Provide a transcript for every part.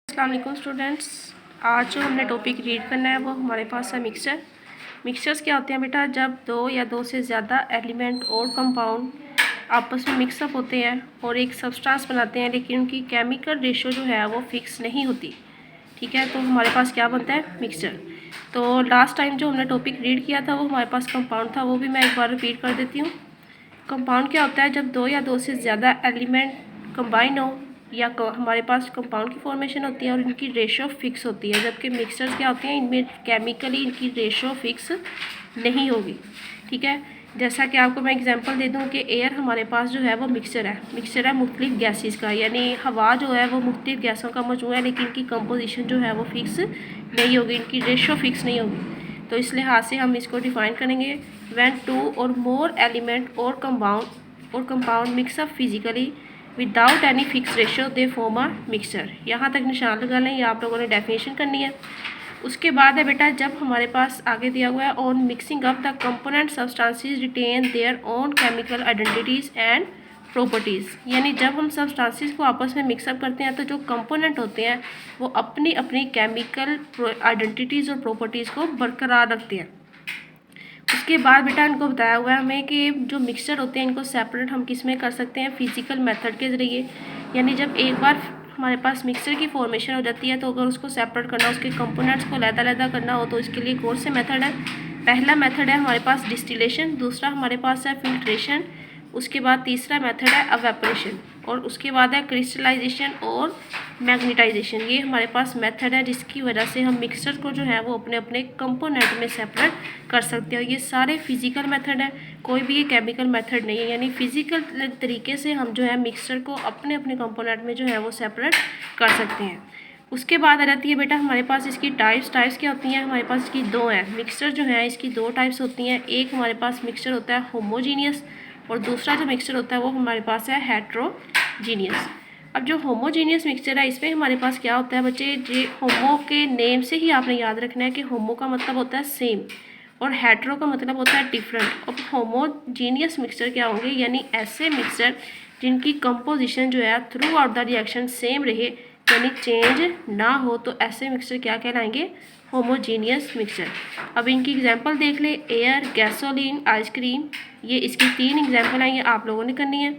अस्सलाम वालेकुम स्टूडेंट्स। आज जो हमने टॉपिक रीड करना है वो हमारे पास है मिक्सचर। मिक्सचर्स क्या होते हैं बेटा? जब दो या दो से ज़्यादा एलिमेंट और कंपाउंड आपस में मिक्सअप होते हैं और एक सब्सटेंस बनाते हैं, लेकिन उनकी केमिकल रेशो जो है वो फिक्स नहीं होती। ठीक है, तो हमारे पास क्या बनता है? मिक्सचर। तो लास्ट टाइम जो हमने टॉपिक रीड किया था वो हमारे पास कंपाउंड था, वो भी मैं एक बार रिपीट कर देती हूँ। कंपाउंड क्या होता है? जब दो या दो से ज़्यादा एलिमेंट कंबाइन हो या हमारे पास कंपाउंड की फॉर्मेशन होती है और इनकी रेशो फिक्स होती है, जबकि मिक्सचर्स क्या होते हैं, इनमें केमिकली इनकी रेशो फिक्स नहीं होगी। ठीक है, जैसा कि आपको मैं एग्जांपल दे दूं कि एयर हमारे पास जो है वो मिक्सचर है मुख्तलिफ गैसेस का, यानी हवा जो है वो मुख्तलिफ गैसों का मजमूआ है, लेकिन इनकी कंपोजिशन जो है वो फिक्स नहीं होगी, इनकी रेशो फिक्स नहीं होगी। तो इस लिहाज से हम इसको डिफाइन करेंगे, व्हेन टू और मोर एलिमेंट और compound mix up physically without any fix ratio they form a mixture. यहाँ तक निशान लगा लें, ये आप लोगों ने डेफिनेशन करनी है। उसके बाद है बेटा, जब हमारे पास आगे दिया हुआ है, on mixing up the component substances retain their own chemical identities and properties, यानी जब हम सब्सटेंसेस को आपस में मिक्सअप करते हैं तो जो कंपोनेंट होते हैं वो अपनी अपनी केमिकल आइडेंटिटीज़ और प्रॉपर्टीज़ को बरकरार रखते हैं। उसके बाद बेटा इनको बताया हुआ है हमें कि जो मिक्सचर होते हैं इनको सेपरेट हम किस में कर सकते हैं? फिजिकल मेथड के ज़रिए। यानी जब एक बार हमारे पास मिक्सचर की फॉर्मेशन हो जाती है तो अगर उसको सेपरेट करना, उसके कंपोनेंट्स को अलग-अलग करना हो तो इसके लिए कौन से मेथड है? पहला मेथड है हमारे पास डिस्टिलेशन, दूसरा हमारे पास है फिल्ट्रेशन, उसके बाद तीसरा मेथड है एवेपोरेशन, और उसके बाद है क्रिस्टलाइजेशन और मैग्नेटाइजेशन। ये हमारे पास मेथड है जिसकी वजह से हम मिक्सचर को जो है वो अपने अपने कंपोनेंट में सेपरेट कर सकते हैं। ये सारे फिजिकल मेथड है, कोई भी ये केमिकल मेथड नहीं है, यानी फिजिकल तरीके से हम जो है मिक्सचर को अपने अपने कंपोनेंट में जो है वो सेपरेट कर सकते हैं। उसके बाद आ जाती है बेटा हमारे पास इसकी टाइप्स क्या होती हैं? हमारे पास इसकी दो हैं। मिक्सचर जो है इसकी दो टाइप्स होती हैं। एक हमारे पास मिक्सचर होता है होमोजीनियस और दूसरा जो मिक्सचर होता है वो हमारे पास है हेट्रोजीनियस। अब जो होमोजीनियस मिक्सचर है इसमें हमारे पास क्या होता है बच्चे? जे होमो के नेम से ही आपने याद रखना है कि होमो का मतलब होता है सेम और हेट्रो का मतलब होता है डिफरेंट। अब होमोजीनियस मिक्सचर क्या होंगे? यानी ऐसे मिक्सचर जिनकी कंपोजिशन जो है through out the reaction same रहे, यानी चेंज ना हो, तो ऐसे मिक्सचर क्या कहलाएंगे? Homogeneous mixture. अब इनकी एग्जांपल देख ले, एयर, गैसोलीन, आइसक्रीम, ये इसकी तीन एग्जांपल हैं, ये आप लोगों ने करनी है।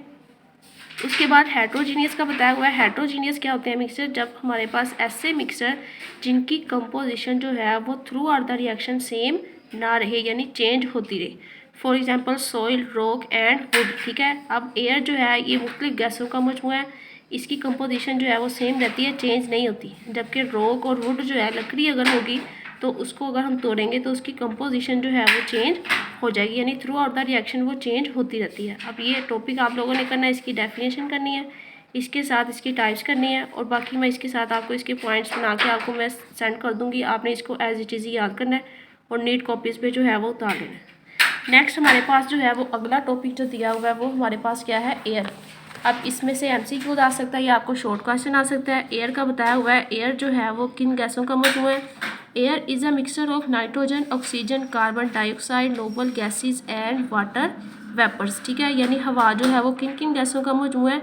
उसके बाद हेट्रोजीनियस का बताया हुआ है। हेट्रोजीनियस क्या होते हैं मिक्सचर? जब हमारे पास ऐसे मिक्सचर जिनकी कंपोजिशन जो है वो through out the reaction same ना रहे, यानी चेंज होती रहे। For example soil, rock and would. ठीक है, अब एयर जो है ये मुख्तलिफ गैसों का मजमूआ है, इसकी कंपोजिशन जो है वो सेम रहती है, चेंज नहीं होती। जबकि रॉक और वुड जो है, लकड़ी अगर होगी तो उसको अगर हम तोड़ेंगे तो उसकी कंपोजिशन जो है वो चेंज हो जाएगी, यानी थ्रू आउट द रिएक्शन वो चेंज होती रहती है। अब ये टॉपिक आप लोगों ने करना है, इसकी डेफिनेशन करनी है, इसके साथ इसकी टाइप्स करनी है, और बाकी मैं इसके साथ आपको इसके पॉइंट्स बना के आपको मैं सेंड कर दूँगी। आपने इसको एज इट इज़ याद करना है और नीट कॉपीज़ पे जो है वो उतार लेना है। नेक्स्ट हमारे पास जो है वो अगला टॉपिक जो दिया हुआ है वो हमारे पास क्या है? एयर। अब इसमें से MCQ आ सकता है या आपको शॉर्ट क्वेश्चन आ सकता है। एयर का बताया हुआ है, एयर जो है वो किन गैसों का मजमूआ है? Air is a mixture of nitrogen, oxygen, carbon dioxide, noble gases and water vapours. ठीक है, यानी हवा जो है वो किन किन गैसों का मजमूआ है?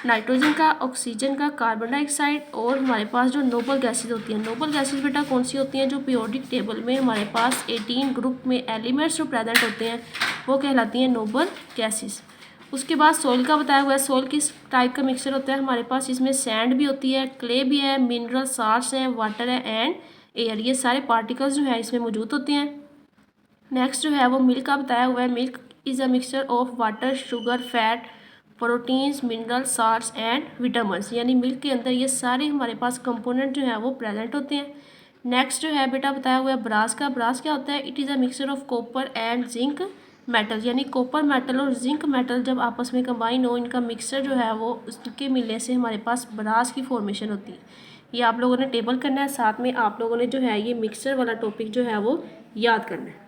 नाइट्रोजन का, ऑक्सीजन का, कार्बन डाइऑक्साइड, और हमारे पास जो नोबल गैसेज होती हैं। नोबल गैसेज बेटा कौन सी होती हैं? जो पीरियोडिक टेबल में हमारे पास 18 ग्रुप में एलिमेंट्स जो प्रेजेंट होते हैं वो कहलाती हैं नोबल गैसेज। उसके बाद सॉइल का बताया हुआ है। सॉइल किस टाइप का मिक्सचर होता है हमारे पास? इसमें सैंड भी होती है, क्ले भी है, मिनरल साल्ट्स हैं, वाटर है एंड एयर, ये सारे पार्टिकल्स जो है इसमें मौजूद होते हैं। नेक्स्ट जो है वो मिल्क का बताया हुआ है। Milk is a mixture of water, sugar, fat, proteins, mineral salts and vitamins, यानी मिल्क के अंदर ये सारे हमारे पास कंपोनेंट जो है वो प्रेजेंट होते हैं। नेक्स्ट जो है बेटा बताया हुआ है ब्रास का। ब्रास क्या होता है? It is a mixture of copper and zinc metal, यानी कॉपर मेटल और जिंक मेटल जब आपस में कंबाइन हो, इनका मिक्सचर जो है वो उसके मिलने से हमारे पास ब्रास की फॉर्मेशन होती है। ये आप लोगों ने टेबल करना है, साथ में आप लोगों ने जो है ये मिक्सचर वाला टॉपिक जो है वो याद करना है।